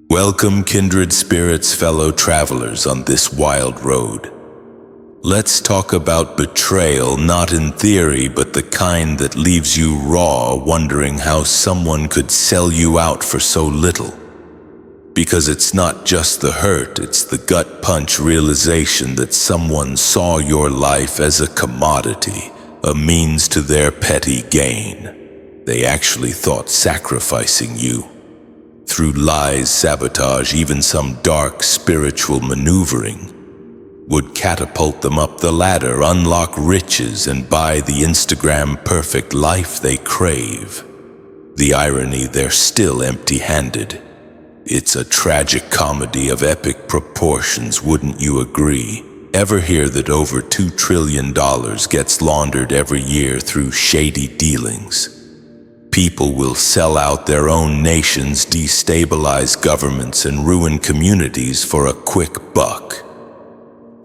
Welcome, kindred spirits, fellow travelers on this wild road. Let's talk about betrayal, not in theory, but the kind that leaves you raw, wondering how someone could sell you out for so little. Because it's not just the hurt, it's the gut punch realization that someone saw your life as a commodity, a means to their petty gain. They actually thought sacrificing you, through lies, sabotage, even some dark spiritual maneuvering, would catapult them up the ladder, unlock riches, and buy the Instagram perfect life they crave. The irony, they're still empty-handed. It's a tragic comedy of epic proportions, wouldn't you agree? Ever hear that over $2 trillion gets laundered every year through shady dealings? People will sell out their own nations, destabilize governments, and ruin communities for a quick buck.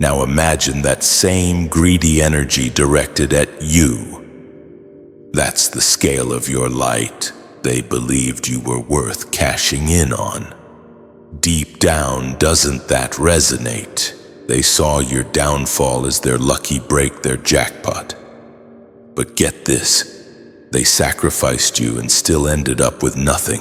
Now imagine that same greedy energy directed at you. That's the scale of your light they believed you were worth cashing in on. Deep down, doesn't that resonate? They saw your downfall as their lucky break, their jackpot. But get this. They sacrificed you and still ended up with nothing.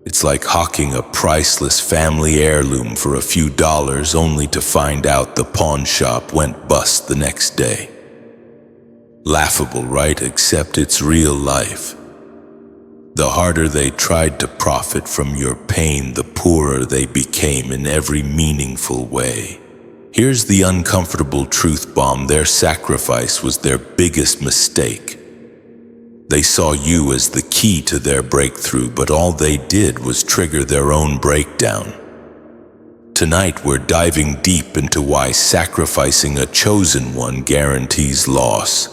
It's like hawking a priceless family heirloom for a few dollars only to find out the pawn shop went bust the next day. Laughable, right? Except it's real life. The harder they tried to profit from your pain, the poorer they became in every meaningful way. Here's the uncomfortable truth bomb: their sacrifice was their biggest mistake. They saw you as the key to their breakthrough, but all they did was trigger their own breakdown. Tonight we're diving deep into why sacrificing a chosen one guarantees loss.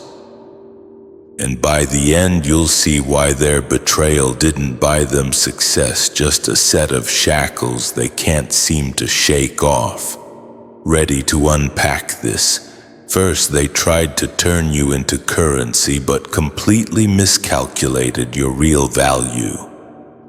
And by the end you'll see why their betrayal didn't buy them success, just a set of shackles they can't seem to shake off. Ready to unpack this? First, they tried to turn you into currency, but completely miscalculated your real value.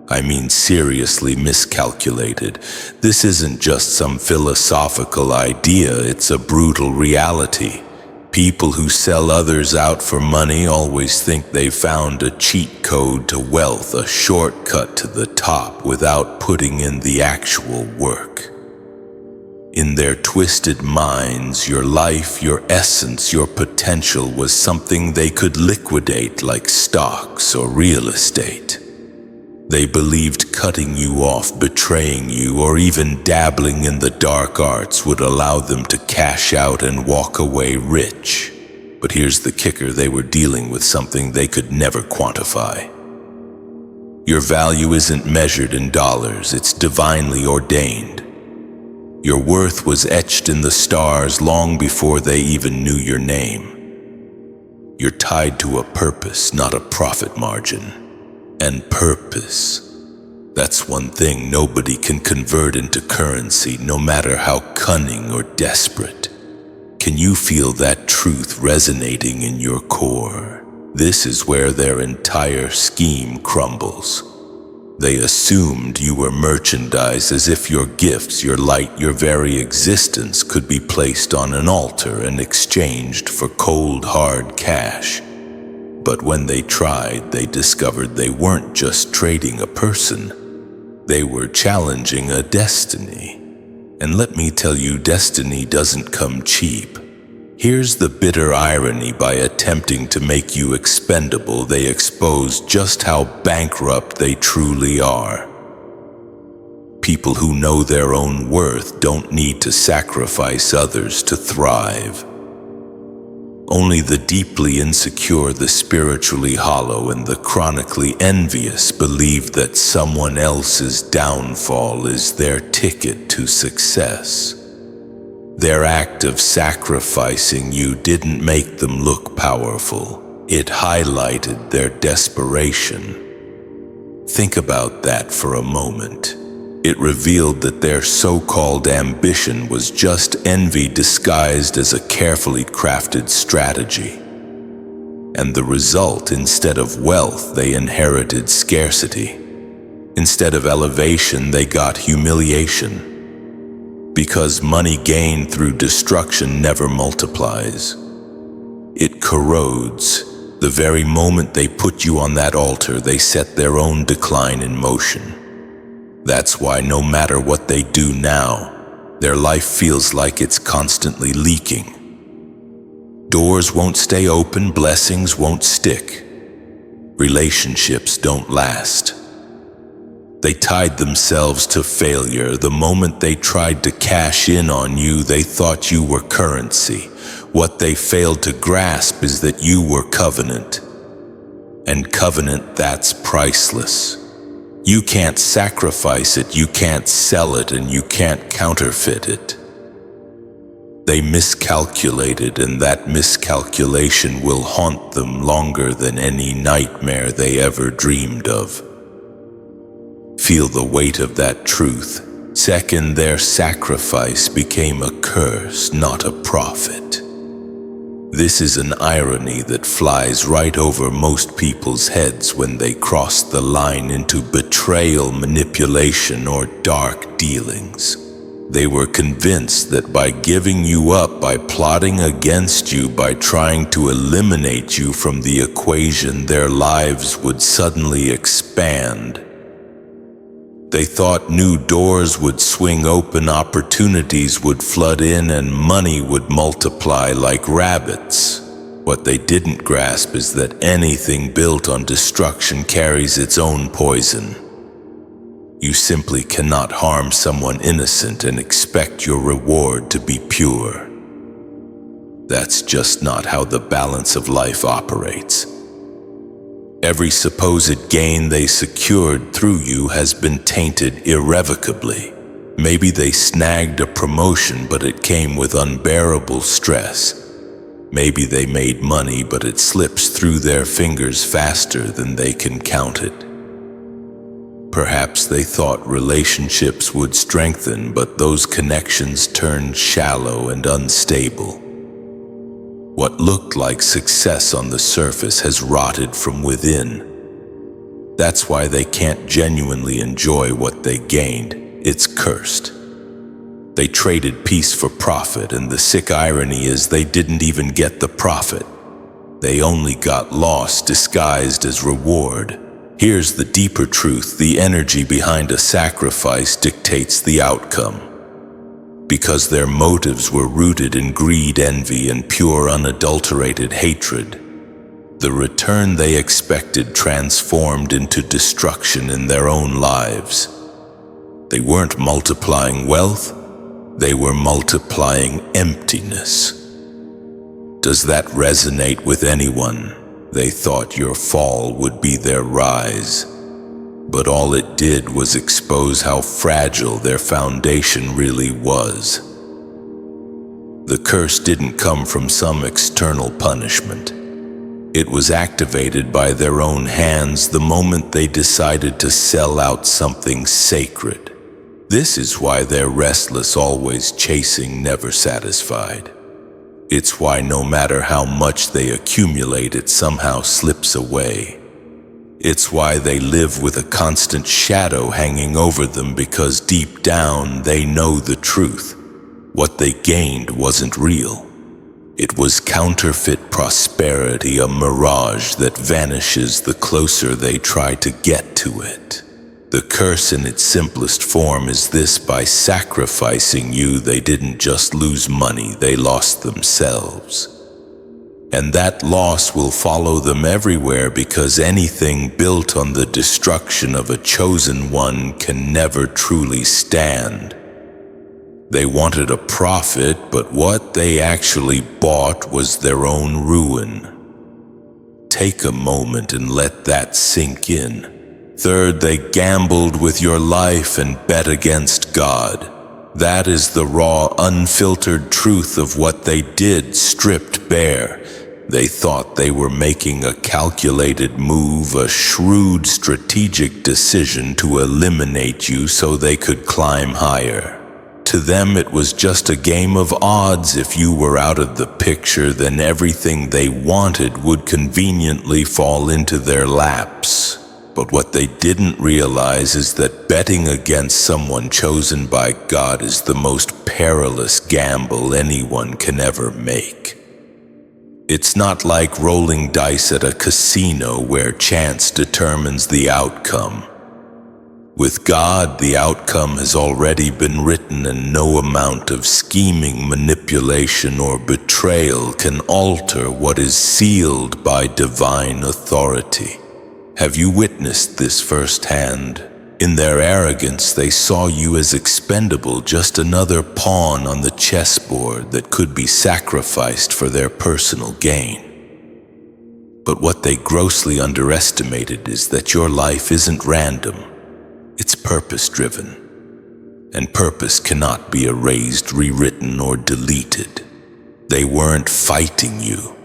I mean, seriously miscalculated. This isn't just some philosophical idea, it's a brutal reality. People who sell others out for money always think they found a cheat code to wealth, a shortcut to the top without putting in the actual work. In their twisted minds, your life, your essence, your potential was something they could liquidate like stocks or real estate. They believed cutting you off, betraying you, or even dabbling in the dark arts would allow them to cash out and walk away rich. But here's the kicker: they were dealing with something they could never quantify. Your value isn't measured in dollars, it's divinely ordained. Your worth was etched in the stars long before they even knew your name. You're tied to a purpose, not a profit margin. And purpose, that's one thing nobody can convert into currency, no matter how cunning or desperate. Can you feel that truth resonating in your core? This is where their entire scheme crumbles. They assumed you were merchandise, as if your gifts, your light, your very existence could be placed on an altar and exchanged for cold, hard cash. But when they tried, they discovered they weren't just trading a person. They were challenging a destiny. And let me tell you, destiny doesn't come cheap. Here's the bitter irony: by attempting to make you expendable, they expose just how bankrupt they truly are. People who know their own worth don't need to sacrifice others to thrive. Only the deeply insecure, the spiritually hollow, and the chronically envious believe that someone else's downfall is their ticket to success. Their act of sacrificing you didn't make them look powerful. It highlighted their desperation. Think about that for a moment. It revealed that their so-called ambition was just envy disguised as a carefully crafted strategy. And the result, instead of wealth, they inherited scarcity. Instead of elevation, they got humiliation. Because money gained through destruction never multiplies. It corrodes. The very moment they put you on that altar, they set their own decline in motion. That's why no matter what they do now, their life feels like it's constantly leaking. Doors won't stay open, blessings won't stick. Relationships don't last. They tied themselves to failure. The moment they tried to cash in on you, they thought you were currency. What they failed to grasp is that you were covenant. And covenant, that's priceless. You can't sacrifice it, you can't sell it, and you can't counterfeit it. They miscalculated, and that miscalculation will haunt them longer than any nightmare they ever dreamed of. Feel the weight of that truth. Second, their sacrifice became a curse, not a profit. This is an irony that flies right over most people's heads when they cross the line into betrayal, manipulation, or dark dealings. They were convinced that by giving you up, by plotting against you, by trying to eliminate you from the equation, their lives would suddenly expand. They thought new doors would swing open, opportunities would flood in, and money would multiply like rabbits. What they didn't grasp is that anything built on destruction carries its own poison. You simply cannot harm someone innocent and expect your reward to be pure. That's just not how the balance of life operates. Every supposed gain they secured through you has been tainted irrevocably. Maybe they snagged a promotion, but it came with unbearable stress. Maybe they made money, but it slips through their fingers faster than they can count it. Perhaps they thought relationships would strengthen, but those connections turned shallow and unstable. What looked like success on the surface has rotted from within. That's why they can't genuinely enjoy what they gained. It's cursed. They traded peace for profit, and the sick irony is they didn't even get the profit. They only got loss disguised as reward. Here's the deeper truth: the energy behind a sacrifice dictates the outcome. Because their motives were rooted in greed, envy, and pure unadulterated hatred, the return they expected transformed into destruction in their own lives. They weren't multiplying wealth, they were multiplying emptiness. Does that resonate with anyone? They thought your fall would be their rise, but all it did was expose how fragile their foundation really was. The curse didn't come from some external punishment. It was activated by their own hands the moment they decided to sell out something sacred. This is why they're restless, always chasing, never satisfied. It's why no matter how much they accumulate, it somehow slips away. It's why they live with a constant shadow hanging over them, because deep down they know the truth. What they gained wasn't real. It was counterfeit prosperity, a mirage that vanishes the closer they try to get to it. The curse in its simplest form is this: by sacrificing you, they didn't just lose money, they lost themselves. And that loss will follow them everywhere, because anything built on the destruction of a chosen one can never truly stand. They wanted a profit, but what they actually bought was their own ruin. Take a moment and let that sink in. Third, they gambled with your life and bet against God. That is the raw, unfiltered truth of what they did, stripped bare. They thought they were making a calculated move, a shrewd strategic decision to eliminate you so they could climb higher. To them, it was just a game of odds. If you were out of the picture, then everything they wanted would conveniently fall into their laps. But what they didn't realize is that betting against someone chosen by God is the most perilous gamble anyone can ever make. It's not like rolling dice at a casino where chance determines the outcome. With God, the outcome has already been written, and no amount of scheming, manipulation, or betrayal can alter what is sealed by divine authority. Have you witnessed this firsthand? In their arrogance, they saw you as expendable, just another pawn on the chessboard that could be sacrificed for their personal gain. But what they grossly underestimated is that your life isn't random. It's purpose-driven, and purpose cannot be erased, rewritten, or deleted. They weren't fighting you.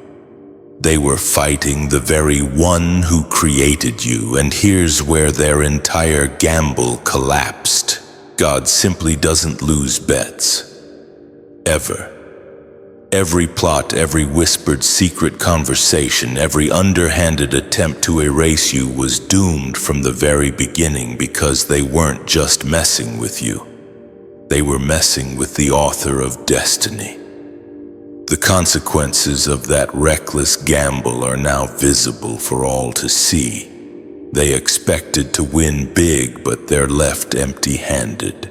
They were fighting the very one who created you, and here's where their entire gamble collapsed. God simply doesn't lose bets. Ever. Every plot, every whispered secret conversation, every underhanded attempt to erase you was doomed from the very beginning, because they weren't just messing with you. They were messing with the author of destiny. The consequences of that reckless gamble are now visible for all to see. They expected to win big, but they're left empty-handed.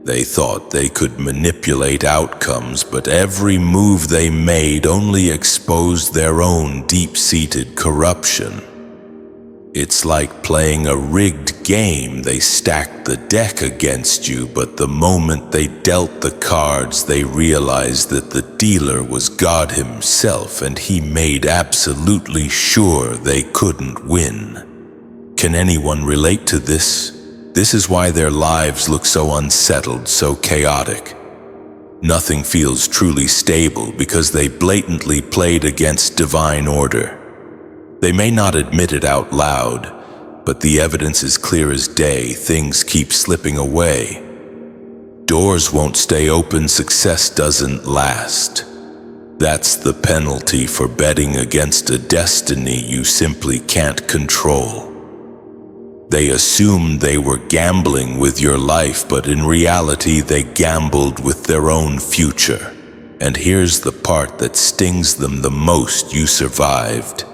They thought they could manipulate outcomes, but every move they made only exposed their own deep-seated corruption. It's like playing a rigged game. They stacked the deck against you, but the moment they dealt the cards, they realized that the dealer was God himself, and he made absolutely sure they couldn't win. Can anyone relate to this? This is why their lives look so unsettled, so chaotic. Nothing feels truly stable, because they blatantly played against divine order. They may not admit it out loud, but the evidence is clear as day. Things keep slipping away. Doors won't stay open, success doesn't last. That's the penalty for betting against a destiny you simply can't control. They assumed they were gambling with your life, but in reality they gambled with their own future. And here's the part that stings them the most: you survived.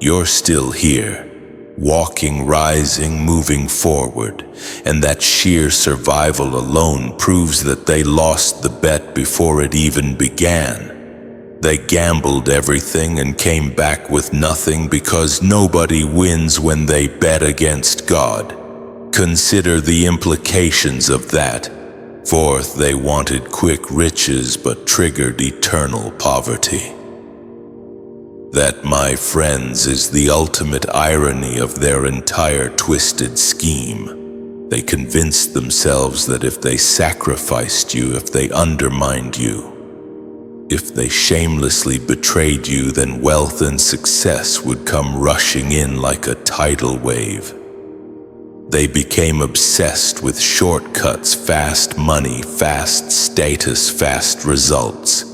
You're still here, walking, rising, moving forward, and that sheer survival alone proves that they lost the bet before it even began. They gambled everything and came back with nothing, because nobody wins when they bet against God. Consider the implications of that. Fourth, they wanted quick riches but triggered eternal poverty. That, my friends, is the ultimate irony of their entire twisted scheme. They convinced themselves that if they sacrificed you, if they undermined you, if they shamelessly betrayed you, then wealth and success would come rushing in like a tidal wave. They became obsessed with shortcuts, fast money, fast status, fast results.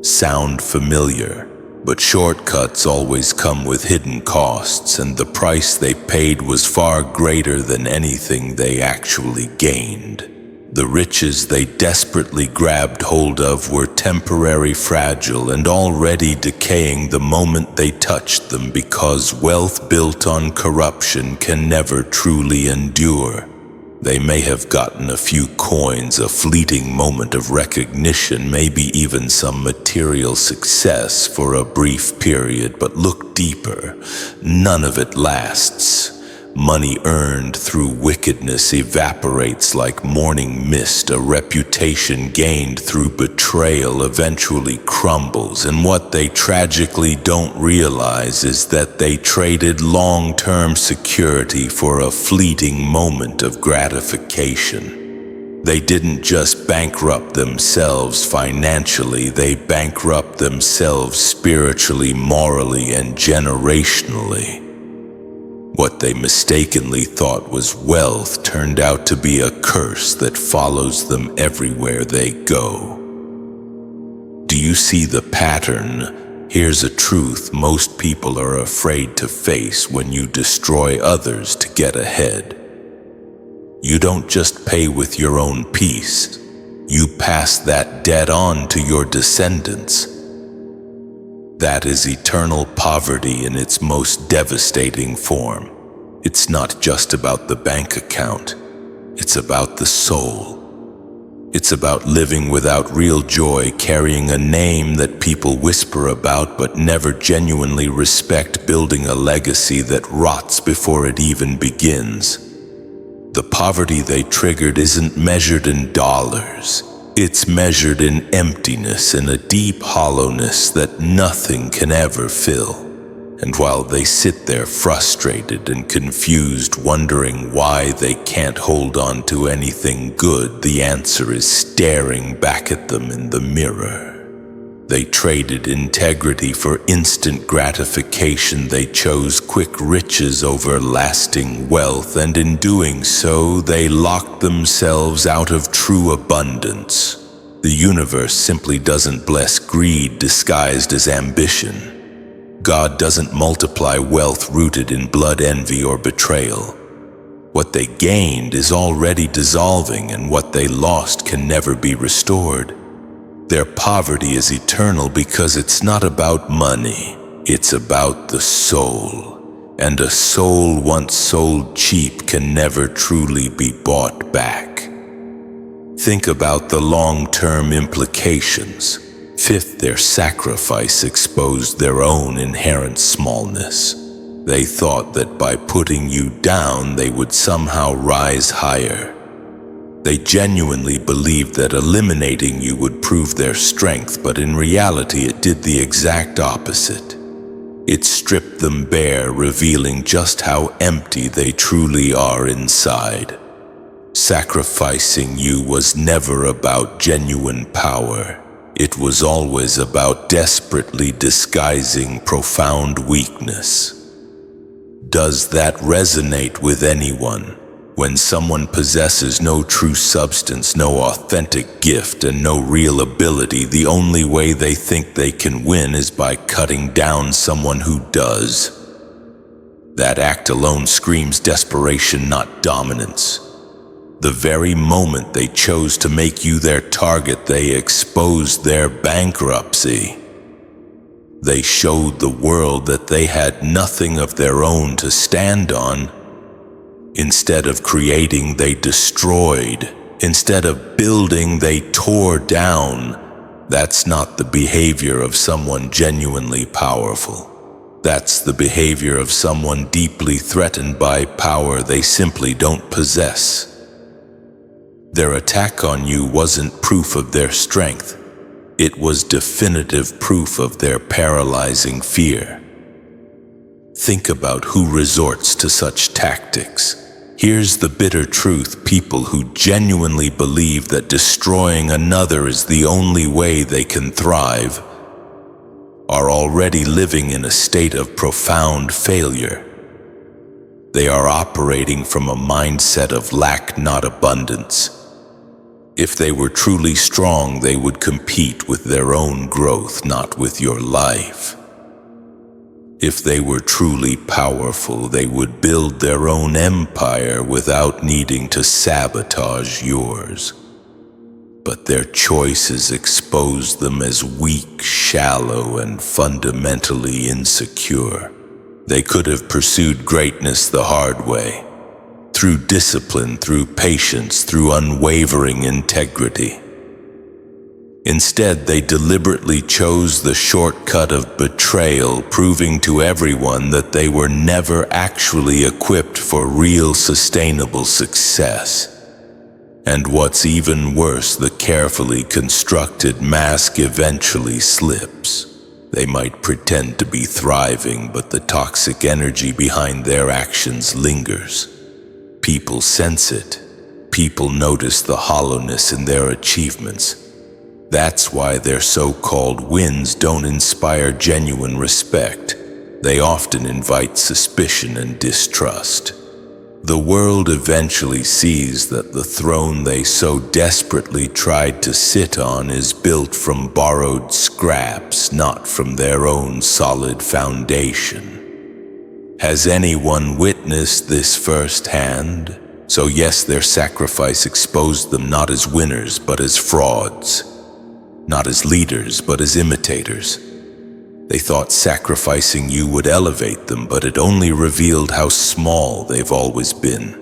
Sound familiar? But shortcuts always come with hidden costs, and the price they paid was far greater than anything they actually gained. The riches they desperately grabbed hold of were temporary, fragile, and already decaying the moment they touched them, because wealth built on corruption can never truly endure. They may have gotten a few coins, a fleeting moment of recognition, maybe even some material success for a brief period, but look deeper. None of it lasts. Money earned through wickedness evaporates like morning mist. A reputation gained through betrayal eventually crumbles, and what they tragically don't realize is that they traded long-term security for a fleeting moment of gratification. They didn't just bankrupt themselves financially, they bankrupt themselves spiritually, morally, and generationally. What they mistakenly thought was wealth turned out to be a curse that follows them everywhere they go. Do you see the pattern? Here's a truth most people are afraid to face: when you destroy others to get ahead, you don't just pay with your own peace, you pass that debt on to your descendants. That is eternal poverty in its most devastating form. It's not just about the bank account, it's about the soul. It's about living without real joy, carrying a name that people whisper about but never genuinely respect, building a legacy that rots before it even begins. The poverty they triggered isn't measured in dollars. It's measured in emptiness, in a deep hollowness that nothing can ever fill. And while they sit there frustrated and confused, wondering why they can't hold on to anything good, the answer is staring back at them in the mirror. They traded integrity for instant gratification. They chose quick riches over lasting wealth, and in doing so, they locked themselves out of true abundance. The universe simply doesn't bless greed disguised as ambition. God doesn't multiply wealth rooted in blood, envy, or betrayal. What they gained is already dissolving, and what they lost can never be restored. Their poverty is eternal because it's not about money, it's about the soul. And a soul once sold cheap can never truly be bought back. Think about the long-term implications. Fifth, their sacrifice exposed their own inherent smallness. They thought that by putting you down, they would somehow rise higher. They genuinely believed that eliminating you would prove their strength, but in reality it did the exact opposite. It stripped them bare, revealing just how empty they truly are inside. Sacrificing you was never about genuine power. It was always about desperately disguising profound weakness. Does that resonate with anyone? When someone possesses no true substance, no authentic gift, and no real ability, the only way they think they can win is by cutting down someone who does. That act alone screams desperation, not dominance. The very moment they chose to make you their target, they exposed their bankruptcy. They showed the world that they had nothing of their own to stand on. Instead of creating, they destroyed. Instead of building, they tore down. That's not the behavior of someone genuinely powerful. That's the behavior of someone deeply threatened by power they simply don't possess. Their attack on you wasn't proof of their strength. It was definitive proof of their paralyzing fear. Think about who resorts to such tactics. Here's the bitter truth: people who genuinely believe that destroying another is the only way they can thrive are already living in a state of profound failure. They are operating from a mindset of lack, not abundance. If they were truly strong, they would compete with their own growth, not with your life. If they were truly powerful, they would build their own empire without needing to sabotage yours. But their choices expose them as weak, shallow, and fundamentally insecure. They could have pursued greatness the hard way, through discipline, through patience, through unwavering integrity. Instead, they deliberately chose the shortcut of betrayal, proving to everyone that they were never actually equipped for real, sustainable success. And what's even worse, the carefully constructed mask eventually slips. They might pretend to be thriving, but the toxic energy behind their actions lingers. People sense it. People notice the hollowness in their achievements. That's why their so-called wins don't inspire genuine respect. They often invite suspicion and distrust. The world eventually sees that the throne they so desperately tried to sit on is built from borrowed scraps, not from their own solid foundation. Has anyone witnessed this firsthand? So yes, their sacrifice exposed them not as winners, but as frauds. Not as leaders, but as imitators. They thought sacrificing you would elevate them, but it only revealed how small they've always been.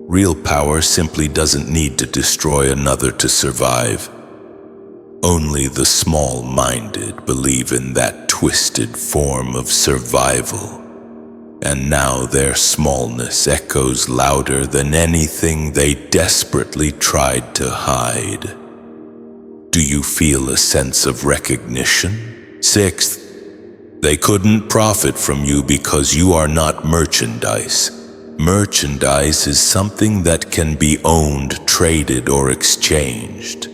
Real power simply doesn't need to destroy another to survive. Only the small-minded believe in that twisted form of survival. And now their smallness echoes louder than anything they desperately tried to hide. Do you feel a sense of recognition? Sixth, they couldn't profit from you because you are not merchandise. Merchandise is something that can be owned, traded, or exchanged.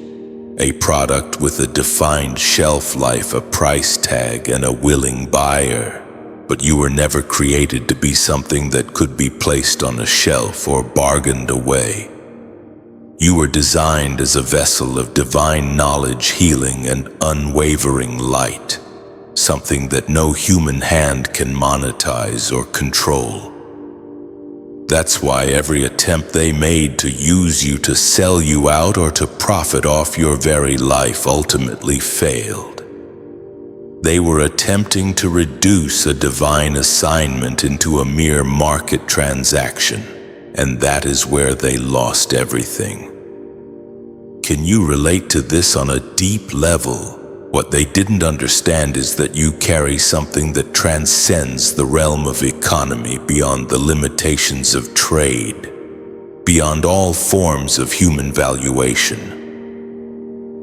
A product with a defined shelf life, a price tag, and a willing buyer. But you were never created to be something that could be placed on a shelf or bargained away. You were designed as a vessel of divine knowledge, healing, and unwavering light, something that no human hand can monetize or control. That's why every attempt they made to use you, to sell you out, or to profit off your very life ultimately failed. They were attempting to reduce a divine assignment into a mere market transaction. And that is where they lost everything. Can you relate to this on a deep level? What they didn't understand is that you carry something that transcends the realm of economy, beyond the limitations of trade, beyond all forms of human valuation.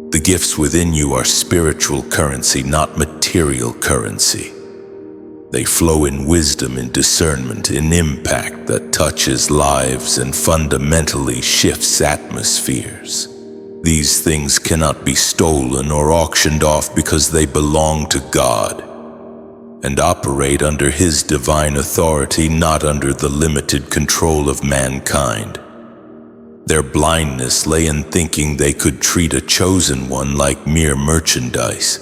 The gifts within you are spiritual currency, not material currency. They flow in wisdom, in discernment, in impact that touches lives and fundamentally shifts atmospheres. These things cannot be stolen or auctioned off because they belong to God and operate under His divine authority, not under the limited control of mankind. Their blindness lay in thinking they could treat a chosen one like mere merchandise.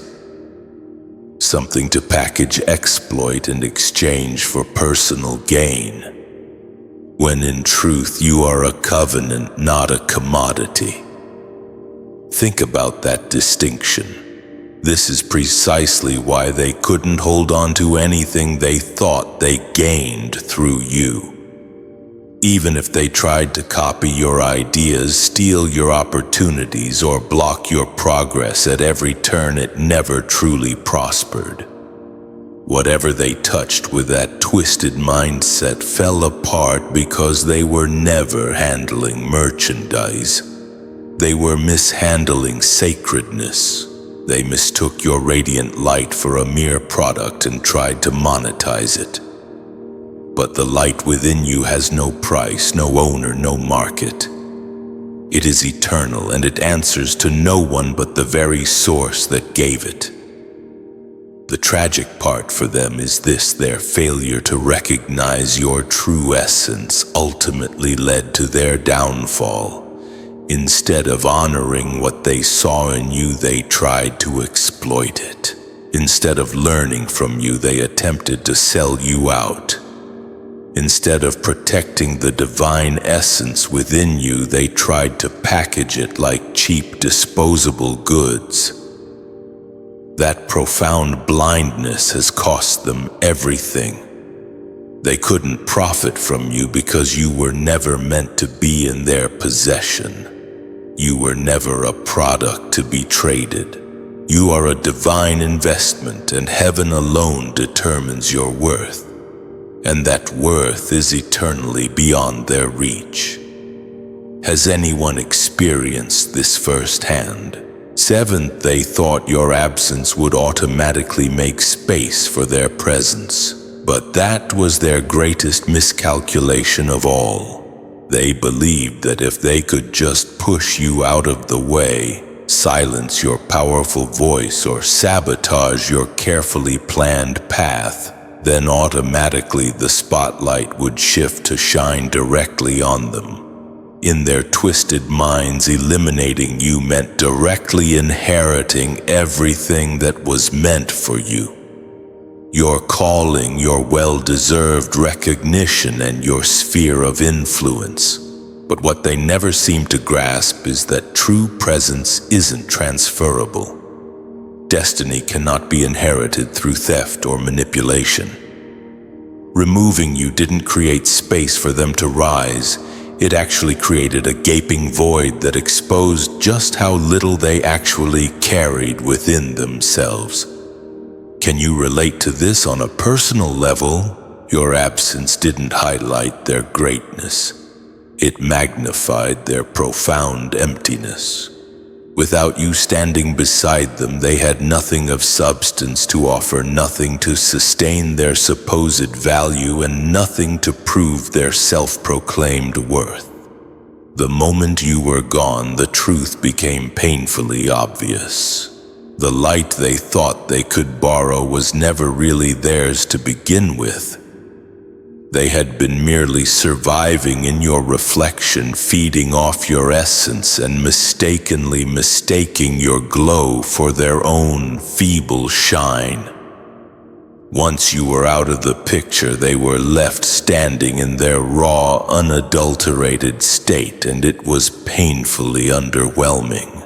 Something to package, exploit, and exchange for personal gain, when in truth you are a covenant, not a commodity. Think about that distinction. This is precisely why they couldn't hold on to anything they thought they gained through you. Even if they tried to copy your ideas, steal your opportunities, or block your progress at every turn, it never truly prospered. Whatever they touched with that twisted mindset fell apart because they were never handling merchandise. They were mishandling sacredness. They mistook your radiant light for a mere product and tried to monetize it. But the light within you has no price, no owner, no market. It is eternal, and it answers to no one but the very source that gave it. The tragic part for them is this: their failure to recognize your true essence ultimately led to their downfall. Instead of honoring what they saw in you, they tried to exploit it. Instead of learning from you, they attempted to sell you out. Instead of protecting the divine essence within you, they tried to package it like cheap, disposable goods. That profound blindness has cost them everything. They couldn't profit from you because you were never meant to be in their possession. You were never a product to be traded. You are a divine investment, and heaven alone determines your worth. And that worth is eternally beyond their reach. Has anyone experienced this firsthand? Seventh, they thought your absence would automatically make space for their presence. But that was their greatest miscalculation of all. They believed that if they could just push you out of the way, silence your powerful voice, or sabotage your carefully planned path, then automatically the spotlight would shift to shine directly on them. In their twisted minds, eliminating you meant directly inheriting everything that was meant for you. Your calling, your well-deserved recognition, and your sphere of influence. But what they never seem to grasp is that true presence isn't transferable. Destiny cannot be inherited through theft or manipulation. Removing you didn't create space for them to rise. It actually created a gaping void that exposed just how little they actually carried within themselves. Can you relate to this on a personal level? Your absence didn't highlight their greatness. It magnified their profound emptiness. Without you standing beside them, they had nothing of substance to offer, nothing to sustain their supposed value, and nothing to prove their self-proclaimed worth. The moment you were gone, the truth became painfully obvious. The light they thought they could borrow was never really theirs to begin with. They had been merely surviving in your reflection, feeding off your essence and mistakenly mistaking your glow for their own feeble shine. Once you were out of the picture, they were left standing in their raw, unadulterated state, and it was painfully underwhelming.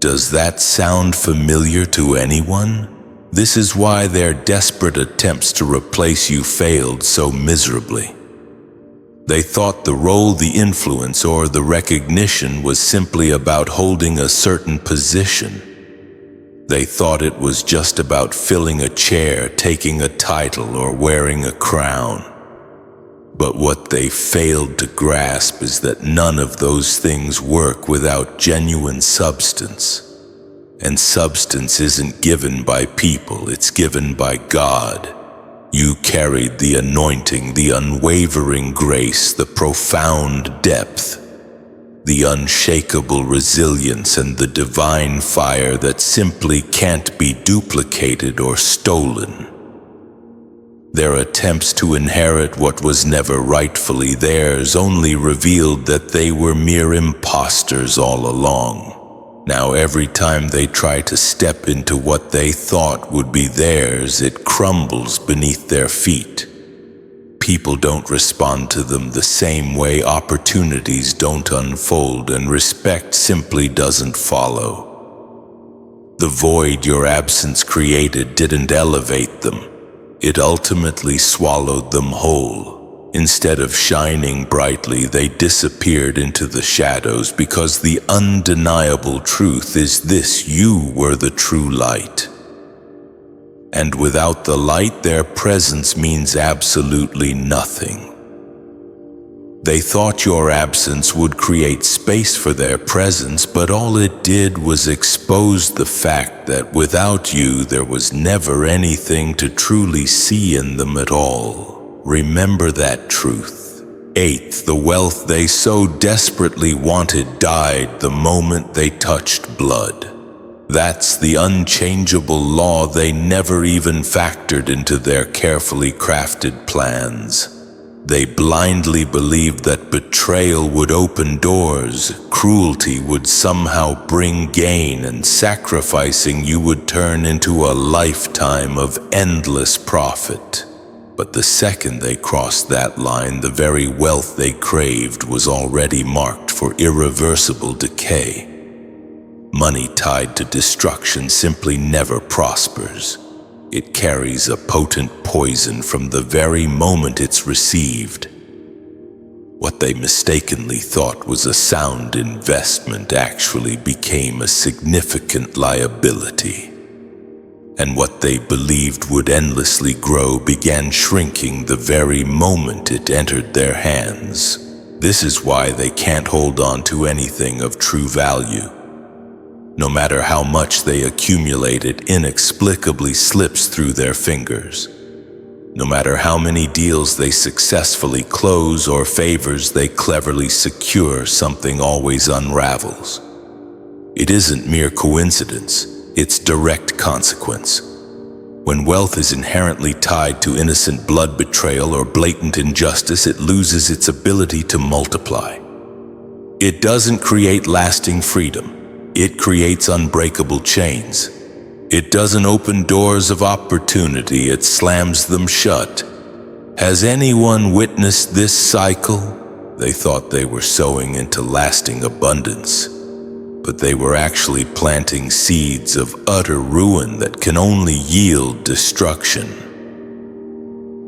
Does that sound familiar to anyone? This is why their desperate attempts to replace you failed so miserably. They thought the role, the influence, or the recognition was simply about holding a certain position. They thought it was just about filling a chair, taking a title, or wearing a crown. But what they failed to grasp is that none of those things work without genuine substance. And substance isn't given by people, it's given by God. You carried the anointing, the unwavering grace, the profound depth, the unshakable resilience, and the divine fire that simply can't be duplicated or stolen. Their attempts to inherit what was never rightfully theirs only revealed that they were mere imposters all along. Now every time they try to step into what they thought would be theirs, it crumbles beneath their feet. People don't respond to them the same way, opportunities don't unfold, and respect simply doesn't follow. The void your absence created didn't elevate them. It ultimately swallowed them whole. Instead of shining brightly, they disappeared into the shadows, because the undeniable truth is this: you were the true light. And without the light, their presence means absolutely nothing. They thought your absence would create space for their presence, but all it did was expose the fact that without you, there was never anything to truly see in them at all. Remember that truth. 8th, the wealth they so desperately wanted died the moment they touched blood. That's the unchangeable law they never even factored into their carefully crafted plans. They blindly believed that betrayal would open doors, cruelty would somehow bring gain, and sacrificing you would turn into a lifetime of endless profit. But the second they crossed that line, the very wealth they craved was already marked for irreversible decay. Money tied to destruction simply never prospers. It carries a potent poison from the very moment it's received. What they mistakenly thought was a sound investment actually became a significant liability. And what they believed would endlessly grow began shrinking the very moment it entered their hands. This is why they can't hold on to anything of true value. No matter how much they accumulate, it inexplicably slips through their fingers. No matter how many deals they successfully close or favors they cleverly secure, something always unravels. It isn't mere coincidence, it's direct consequence. When wealth is inherently tied to innocent blood betrayal or blatant injustice, it loses its ability to multiply. It doesn't create lasting freedom. It creates unbreakable chains. It doesn't open doors of opportunity, it slams them shut. Has anyone witnessed this cycle? They thought they were sowing into lasting abundance, but they were actually planting seeds of utter ruin that can only yield destruction.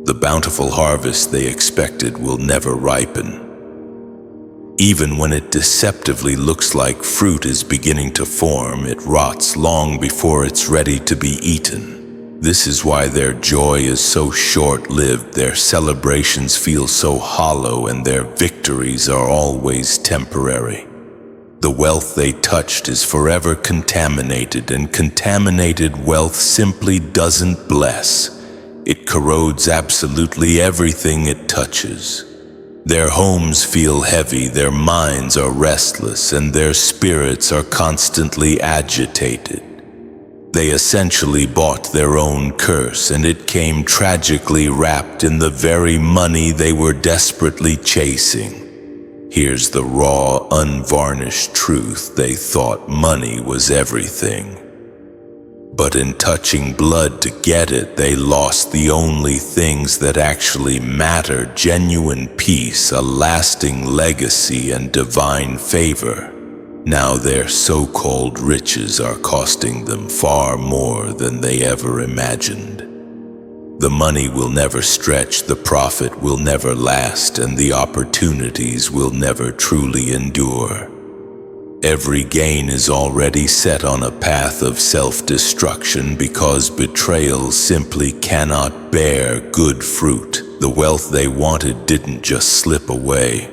The bountiful harvest they expected will never ripen. Even when it deceptively looks like fruit is beginning to form, it rots long before it's ready to be eaten. This is why their joy is so short-lived, their celebrations feel so hollow, and their victories are always temporary. The wealth they touched is forever contaminated, and contaminated wealth simply doesn't bless. It corrodes absolutely everything it touches. Their homes feel heavy, their minds are restless, and their spirits are constantly agitated. They essentially bought their own curse, and it came tragically wrapped in the very money they were desperately chasing. Here's the raw, unvarnished truth: they thought money was everything. But in touching blood to get it, they lost the only things that actually matter: genuine peace, a lasting legacy, and divine favor. Now their so-called riches are costing them far more than they ever imagined. The money will never stretch, the profit will never last, and the opportunities will never truly endure. Every gain is already set on a path of self-destruction because betrayal simply cannot bear good fruit. The wealth they wanted didn't just slip away.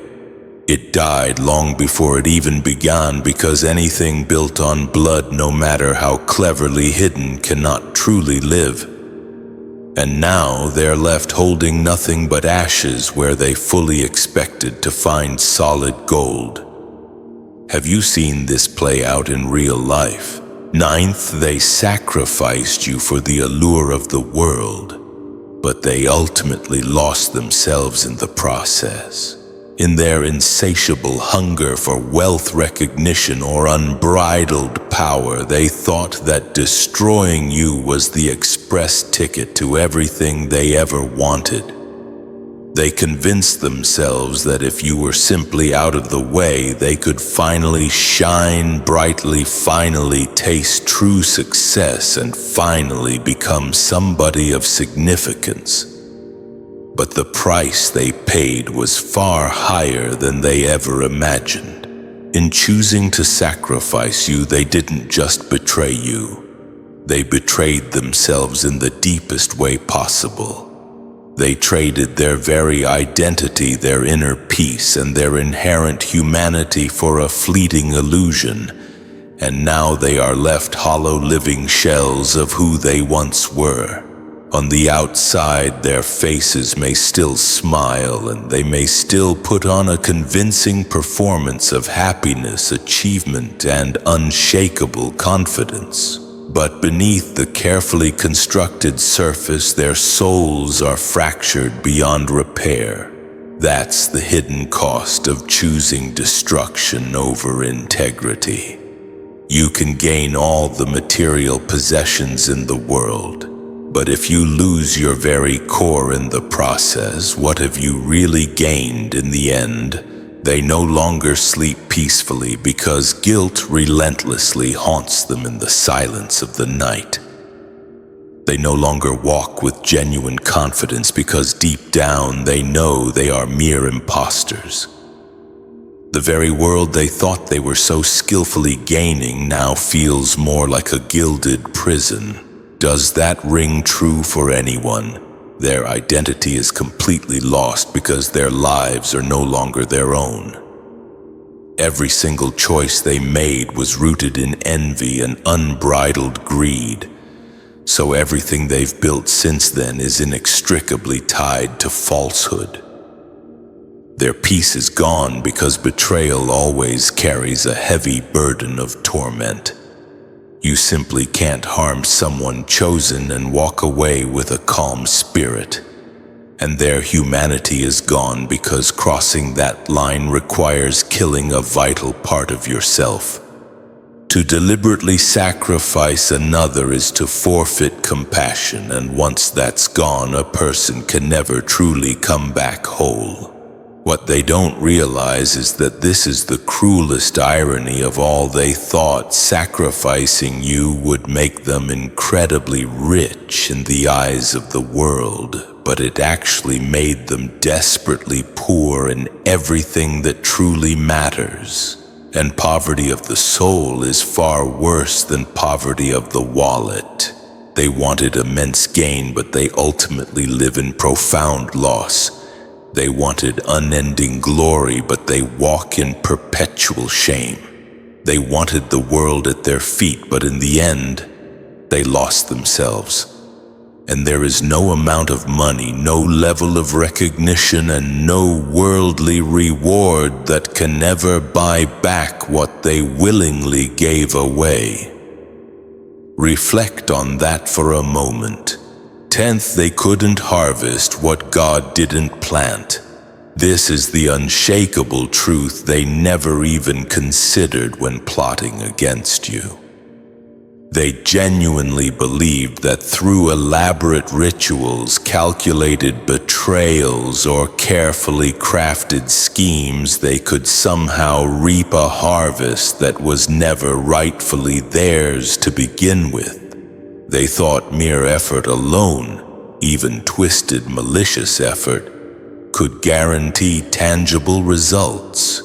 It died long before it even began, because anything built on blood, no matter how cleverly hidden, cannot truly live. And now they're left holding nothing but ashes where they fully expected to find solid gold. Have you seen this play out in real life? Ninth, they sacrificed you for the allure of the world, but they ultimately lost themselves in the process. In their insatiable hunger for wealth, recognition, or unbridled power, they thought that destroying you was the express ticket to everything they ever wanted. They convinced themselves that if you were simply out of the way, they could finally shine brightly, finally taste true success, and finally become somebody of significance. But the price they paid was far higher than they ever imagined. In choosing to sacrifice you, they didn't just betray you. They betrayed themselves in the deepest way possible. They traded their very identity, their inner peace, and their inherent humanity for a fleeting illusion, and now they are left hollow living shells of who they once were. On the outside, their faces may still smile, and they may still put on a convincing performance of happiness, achievement, and unshakable confidence. But beneath the carefully constructed surface, their souls are fractured beyond repair. That's the hidden cost of choosing destruction over integrity. You can gain all the material possessions in the world, but if you lose your very core in the process, what have you really gained in the end? They no longer sleep peacefully because guilt relentlessly haunts them in the silence of the night. They no longer walk with genuine confidence because deep down they know they are mere imposters. The very world they thought they were so skillfully gaining now feels more like a gilded prison. Does that ring true for anyone? Their identity is completely lost because their lives are no longer their own. Every single choice they made was rooted in envy and unbridled greed, so everything they've built since then is inextricably tied to falsehood. Their peace is gone because betrayal always carries a heavy burden of torment. You simply can't harm someone chosen and walk away with a calm spirit. And their humanity is gone because crossing that line requires killing a vital part of yourself. To deliberately sacrifice another is to forfeit compassion, and once that's gone, a person can never truly come back whole. What they don't realize is that this is the cruelest irony of all. They thought sacrificing you would make them incredibly rich in the eyes of the world, but it actually made them desperately poor in everything that truly matters. And poverty of the soul is far worse than poverty of the wallet. They wanted immense gain, but they ultimately live in profound loss. They wanted unending glory, but they walk in perpetual shame. They wanted the world at their feet, but in the end, they lost themselves. And there is no amount of money, no level of recognition, and no worldly reward that can ever buy back what they willingly gave away. Reflect on that for a moment. 10th, they couldn't harvest what God didn't plant. This is the unshakable truth they never even considered when plotting against you. They genuinely believed that through elaborate rituals, calculated betrayals, or carefully crafted schemes, they could somehow reap a harvest that was never rightfully theirs to begin with. They thought mere effort alone, even twisted, malicious effort, could guarantee tangible results.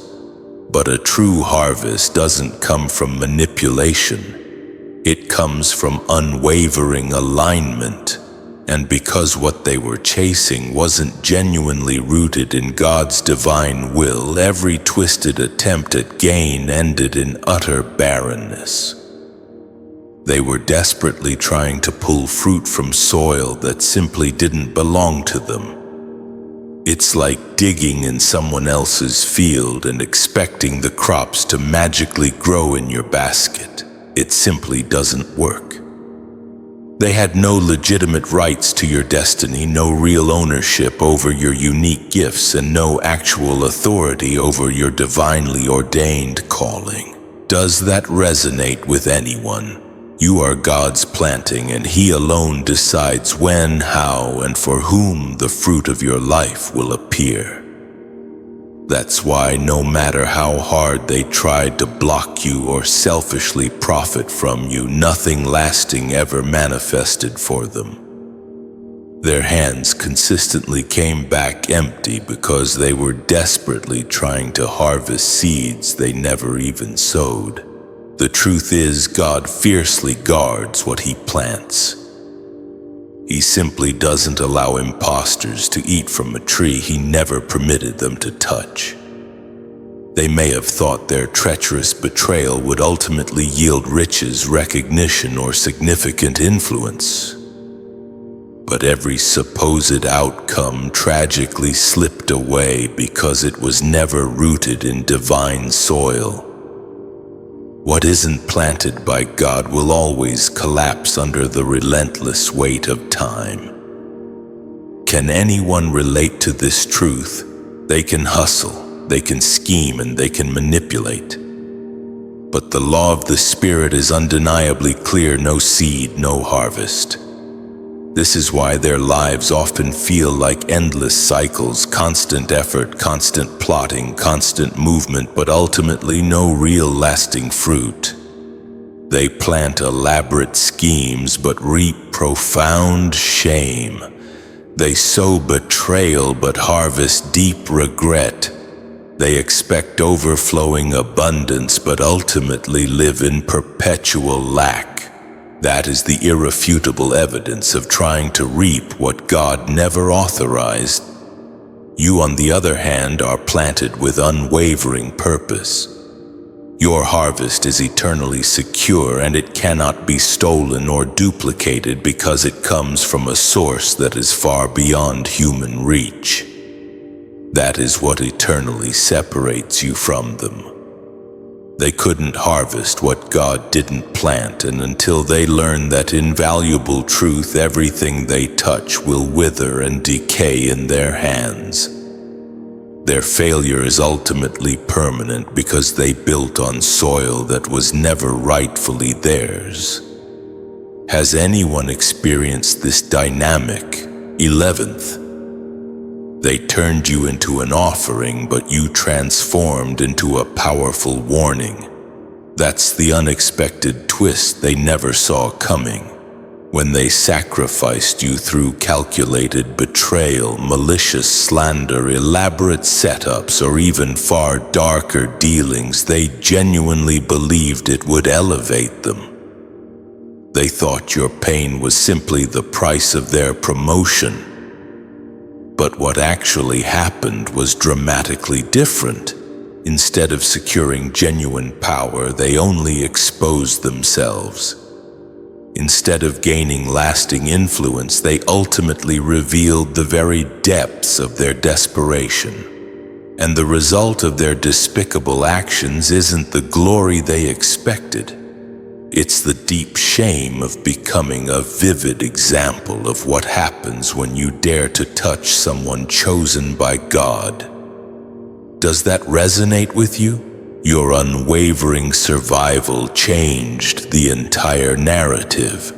But a true harvest doesn't come from manipulation. It comes from unwavering alignment, and because what they were chasing wasn't genuinely rooted in God's divine will, every twisted attempt at gain ended in utter barrenness. They were desperately trying to pull fruit from soil that simply didn't belong to them. It's like digging in someone else's field and expecting the crops to magically grow in your basket. It simply doesn't work. They had no legitimate rights to your destiny, no real ownership over your unique gifts, and no actual authority over your divinely ordained calling. Does that resonate with anyone? You are God's planting, and He alone decides when, how, and for whom the fruit of your life will appear. That's why no matter how hard they tried to block you or selfishly profit from you, nothing lasting ever manifested for them. Their hands consistently came back empty because they were desperately trying to harvest seeds they never even sowed. The truth is, God fiercely guards what He plants. He simply doesn't allow imposters to eat from a tree He never permitted them to touch. They may have thought their treacherous betrayal would ultimately yield riches, recognition, or significant influence. But every supposed outcome tragically slipped away because it was never rooted in divine soil. What isn't planted by God will always collapse under the relentless weight of time. Can anyone relate to this truth? They can hustle, they can scheme, and they can manipulate. But the law of the Spirit is undeniably clear: no seed, no harvest. This is why their lives often feel like endless cycles, constant effort, constant plotting, constant movement, but ultimately no real lasting fruit. They plant elaborate schemes but reap profound shame. They sow betrayal but harvest deep regret. They expect overflowing abundance but ultimately live in perpetual lack. That is the irrefutable evidence of trying to reap what God never authorized. You, on the other hand, are planted with unwavering purpose. Your harvest is eternally secure, and it cannot be stolen or duplicated because it comes from a source that is far beyond human reach. That is what eternally separates you from them. They couldn't harvest what God didn't plant, and until they learn that invaluable truth, everything they touch will wither and decay in their hands. Their failure is ultimately permanent because they built on soil that was never rightfully theirs. Has anyone experienced this dynamic? 11th. They turned you into an offering, but you transformed into a powerful warning. That's the unexpected twist they never saw coming. When they sacrificed you through calculated betrayal, malicious slander, elaborate setups, or even far darker dealings, they genuinely believed it would elevate them. They thought your pain was simply the price of their promotion. But what actually happened was dramatically different. Instead of securing genuine power, they only exposed themselves. Instead of gaining lasting influence, they ultimately revealed the very depths of their desperation. And the result of their despicable actions isn't the glory they expected. It's the deep shame of becoming a vivid example of what happens when you dare to touch someone chosen by God. Does that resonate with you? Your unwavering survival changed the entire narrative.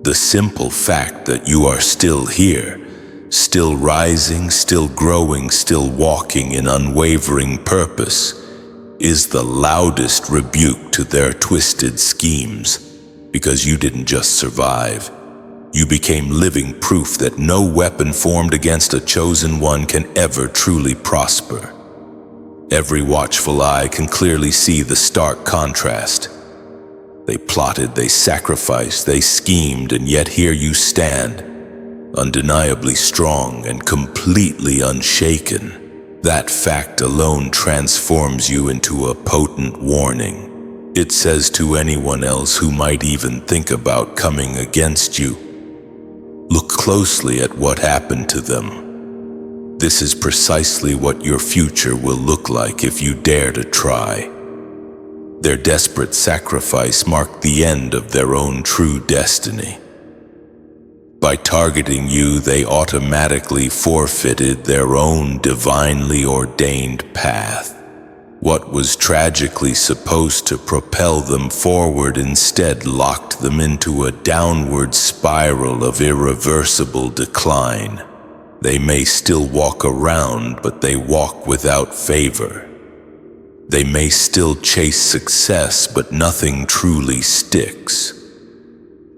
The simple fact that you are still here, still rising, still growing, still walking in unwavering purpose, is the loudest rebuke to their twisted schemes, because you didn't just survive. You became living proof that no weapon formed against a chosen one can ever truly prosper. Every watchful eye can clearly see the stark contrast. They plotted, they sacrificed, they schemed, and yet here you stand, undeniably strong and completely unshaken. That fact alone transforms you into a potent warning. It says to anyone else who might even think about coming against you, look closely at what happened to them. This is precisely what your future will look like if you dare to try. Their desperate sacrifice marked the end of their own true destiny. By targeting you, they automatically forfeited their own divinely ordained path. What was tragically supposed to propel them forward instead locked them into a downward spiral of irreversible decline. They may still walk around, but they walk without favor. They may still chase success, but nothing truly sticks.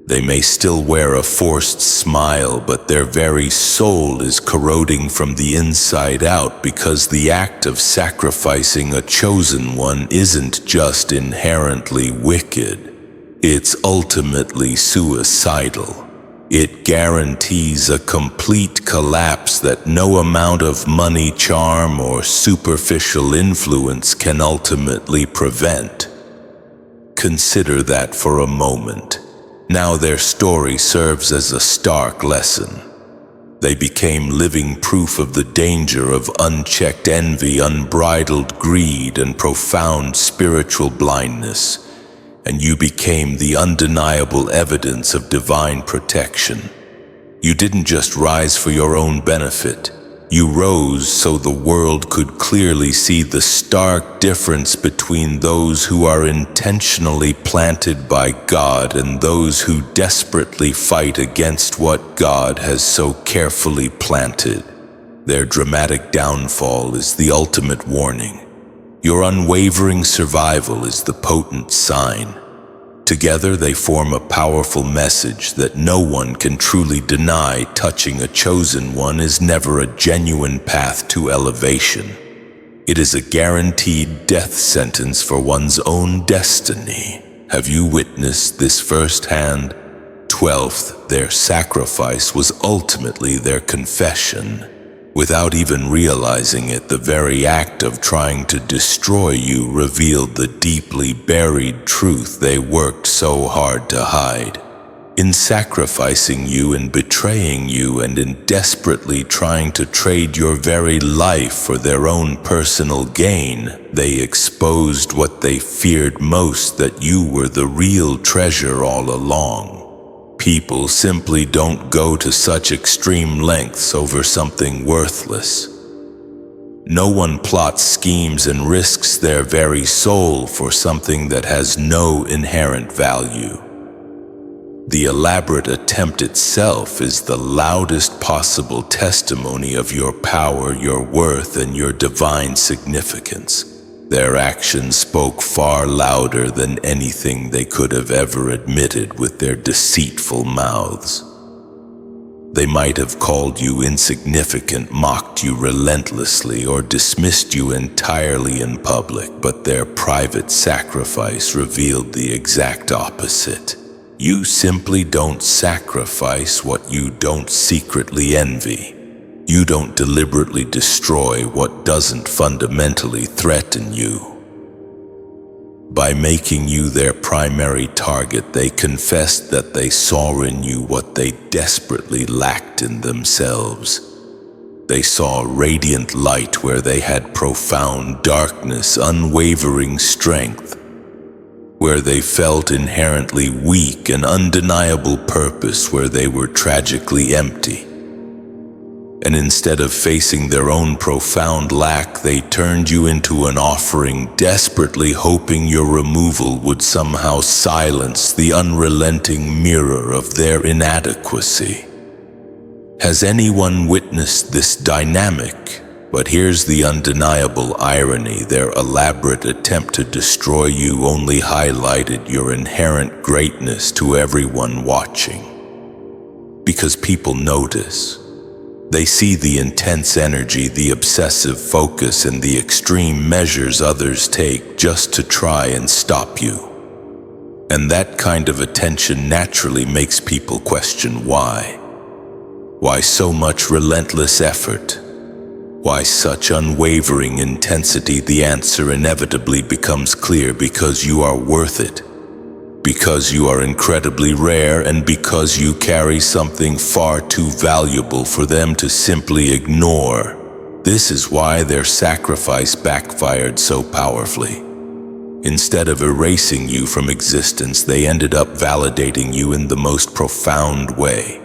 They may still wear a forced smile, but their very soul is corroding from the inside out, because the act of sacrificing a chosen one isn't just inherently wicked. It's ultimately suicidal. It guarantees a complete collapse that no amount of money, charm, or superficial influence can ultimately prevent. Consider that for a moment. Now their story serves as a stark lesson. They became living proof of the danger of unchecked envy, unbridled greed, and profound spiritual blindness. And you became the undeniable evidence of divine protection. You didn't just rise for your own benefit. You rose so the world could clearly see the stark difference between those who are intentionally planted by God and those who desperately fight against what God has so carefully planted. Their dramatic downfall is the ultimate warning. Your unwavering survival is the potent sign. Together they form a powerful message that no one can truly deny. Touching a chosen one is never a genuine path to elevation. It is a guaranteed death sentence for one's own destiny. Have you witnessed this firsthand? 12th, their sacrifice was ultimately their confession. Without even realizing it, the very act of trying to destroy you revealed the deeply buried truth they worked so hard to hide. In sacrificing you and betraying you and in desperately trying to trade your very life for their own personal gain, they exposed what they feared most, that you were the real treasure all along. People simply don't go to such extreme lengths over something worthless. No one plots schemes and risks their very soul for something that has no inherent value. The elaborate attempt itself is the loudest possible testimony of your power, your worth, and your divine significance. Their actions spoke far louder than anything they could have ever admitted with their deceitful mouths. They might have called you insignificant, mocked you relentlessly, or dismissed you entirely in public, but their private sacrifice revealed the exact opposite. You simply don't sacrifice what you don't secretly envy. You don't deliberately destroy what doesn't fundamentally threaten you. By making you their primary target, they confessed that they saw in you what they desperately lacked in themselves. They saw radiant light where they had profound darkness, unwavering strength, where they felt inherently weak, and undeniable purpose where they were tragically empty. And instead of facing their own profound lack, they turned you into an offering, desperately hoping your removal would somehow silence the unrelenting mirror of their inadequacy. Has anyone witnessed this dynamic? But here's the undeniable irony: their elaborate attempt to destroy you only highlighted your inherent greatness to everyone watching. Because people notice. They see the intense energy, the obsessive focus, and the extreme measures others take just to try and stop you. And that kind of attention naturally makes people question why. Why so much relentless effort? Why such unwavering intensity? The answer inevitably becomes clear: because you are worth it. Because you are incredibly rare, and because you carry something far too valuable for them to simply ignore. This is why their sacrifice backfired so powerfully. Instead of erasing you from existence, they ended up validating you in the most profound way.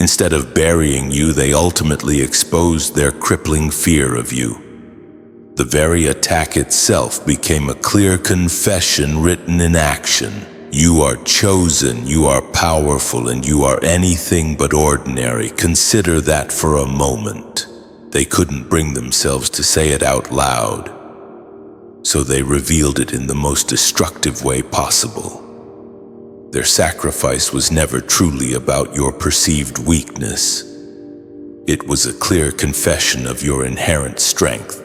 Instead of burying you, they ultimately exposed their crippling fear of you. The very attack itself became a clear confession written in action. You are chosen, you are powerful, and you are anything but ordinary. Consider that for a moment. They couldn't bring themselves to say it out loud, so they revealed it in the most destructive way possible. Their sacrifice was never truly about your perceived weakness. It was a clear confession of your inherent strength.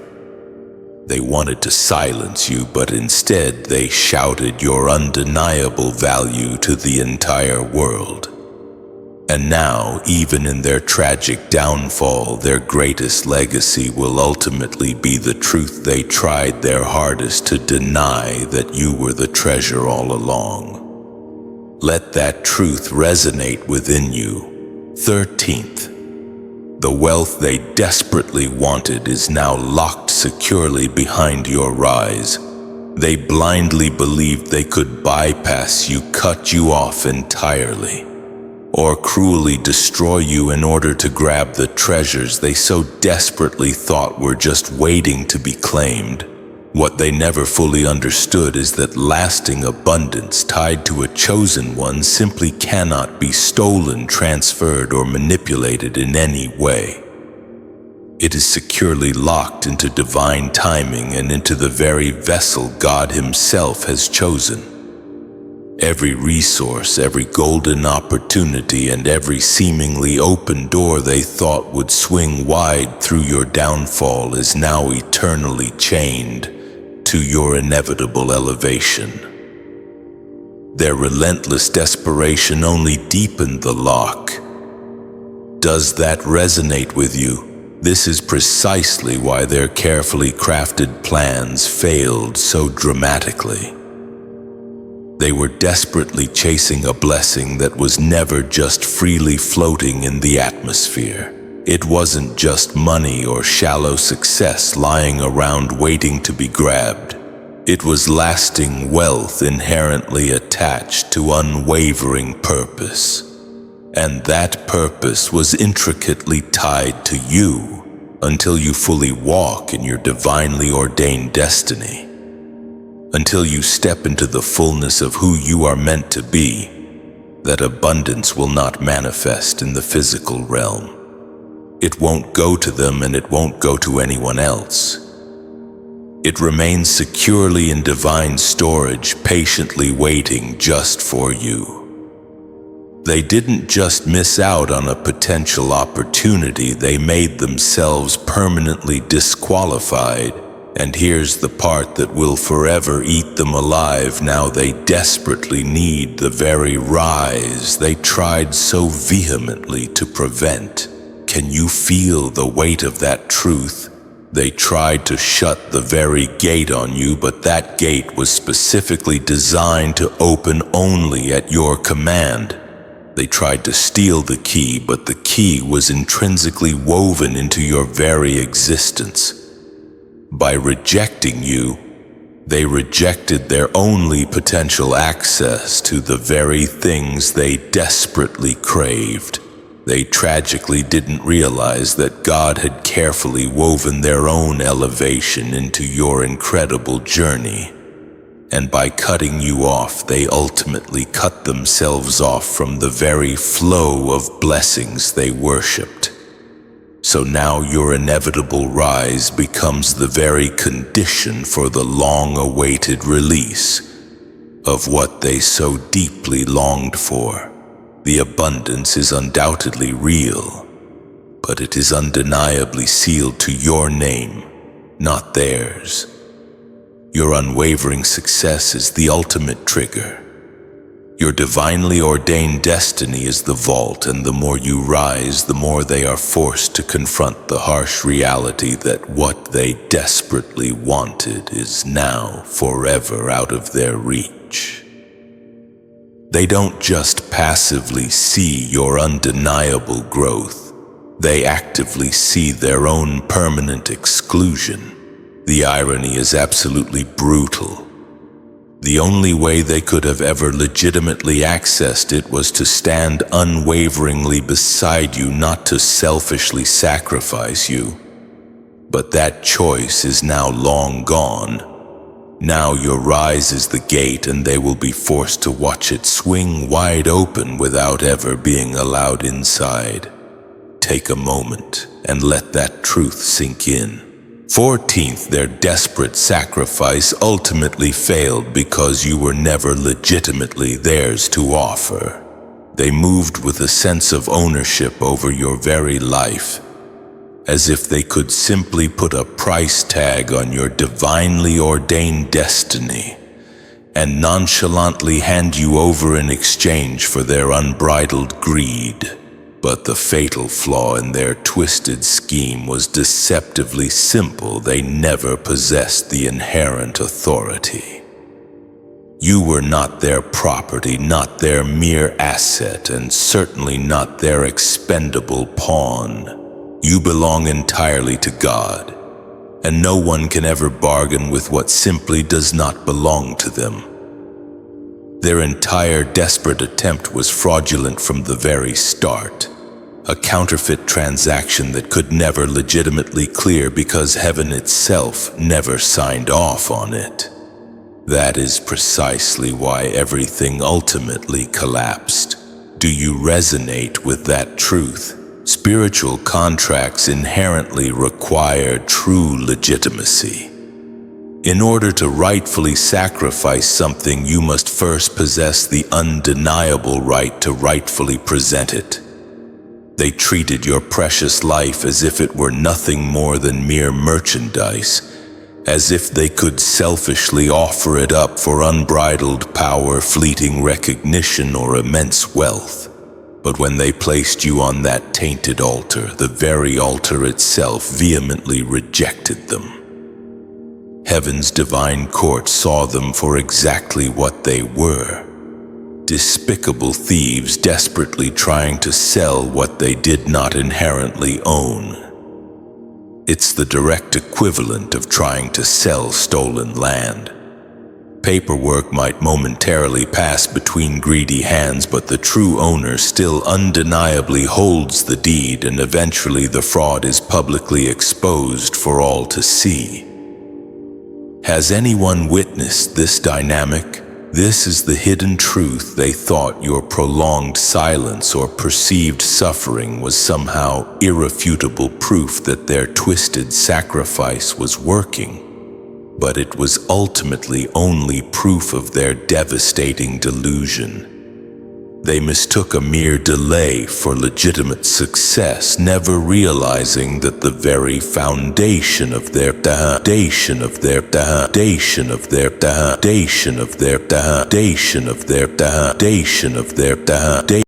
They wanted to silence you, but instead they shouted your undeniable value to the entire world. And now, even in their tragic downfall, their greatest legacy will ultimately be the truth they tried their hardest to deny: that you were the treasure all along. Let that truth resonate within you. 13th. The wealth they desperately wanted is now locked securely behind your rise. They blindly believed they could bypass you, cut you off entirely, or cruelly destroy you in order to grab the treasures they so desperately thought were just waiting to be claimed. What they never fully understood is that lasting abundance tied to a chosen one simply cannot be stolen, transferred, or manipulated in any way. It is securely locked into divine timing and into the very vessel God Himself has chosen. Every resource, every golden opportunity, and every seemingly open door they thought would swing wide through your downfall is now eternally chained to your inevitable elevation. Their relentless desperation only deepened the lock. Does that resonate with you? This is precisely why their carefully crafted plans failed so dramatically. They were desperately chasing a blessing that was never just freely floating in the atmosphere. It wasn't just money or shallow success lying around waiting to be grabbed. It was lasting wealth inherently attached to unwavering purpose. And that purpose was intricately tied to you until you fully walk in your divinely ordained destiny. Until you step into the fullness of who you are meant to be, that abundance will not manifest in the physical realm. It won't go to them and it won't go to anyone else. It remains securely in divine storage, patiently waiting just for you. They didn't just miss out on a potential opportunity, they made themselves permanently disqualified. And here's the part that will forever eat them alive. Now they desperately need the very rise they tried so vehemently to prevent. Can you feel the weight of that truth? They tried to shut the very gate on you, but that gate was specifically designed to open only at your command. They tried to steal the key, but the key was intrinsically woven into your very existence. By rejecting you, they rejected their only potential access to the very things they desperately craved. They tragically didn't realize that God had carefully woven their own elevation into your incredible journey. And by cutting you off, they ultimately cut themselves off from the very flow of blessings they worshipped. So now your inevitable rise becomes the very condition for the long-awaited release of what they so deeply longed for. The abundance is undoubtedly real, but it is undeniably sealed to your name, not theirs. Your unwavering success is the ultimate trigger. Your divinely ordained destiny is the vault, and the more you rise, the more they are forced to confront the harsh reality that what they desperately wanted is now forever out of their reach. They don't just passively see your undeniable growth, they actively see their own permanent exclusion. The irony is absolutely brutal. The only way they could have ever legitimately accessed it was to stand unwaveringly beside you, not to selfishly sacrifice you. But that choice is now long gone. Now your rise is the gate, and they will be forced to watch it swing wide open without ever being allowed inside. Take a moment and let that truth sink in. 14th, their desperate sacrifice ultimately failed because you were never legitimately theirs to offer. They moved with a sense of ownership over your very life, as if they could simply put a price tag on your divinely ordained destiny and nonchalantly hand you over in exchange for their unbridled greed. But the fatal flaw in their twisted scheme was deceptively simple. They never possessed the inherent authority. You were not their property, not their mere asset, and certainly not their expendable pawn. You belong entirely to God, and no one can ever bargain with what simply does not belong to them. Their entire desperate attempt was fraudulent from the very start, a counterfeit transaction that could never legitimately clear because heaven itself never signed off on it. That is precisely why everything ultimately collapsed. Do you resonate with that truth? Spiritual contracts inherently require true legitimacy. In order to rightfully sacrifice something, you must first possess the undeniable right to rightfully present it. They treated your precious life as if it were nothing more than mere merchandise, as if they could selfishly offer it up for unbridled power, fleeting recognition, or immense wealth. But when they placed you on that tainted altar, the very altar itself vehemently rejected them. Heaven's divine court saw them for exactly what they were. Despicable thieves desperately trying to sell what they did not inherently own. It's the direct equivalent of trying to sell stolen land. Paperwork might momentarily pass between greedy hands, but the true owner still undeniably holds the deed, and eventually the fraud is publicly exposed for all to see. Has anyone witnessed this dynamic? This is the hidden truth. They thought your prolonged silence or perceived suffering was somehow irrefutable proof that their twisted sacrifice was working. But it was ultimately only proof of their devastating delusion. They mistook a mere delay for legitimate success, never realizing that the very foundation of their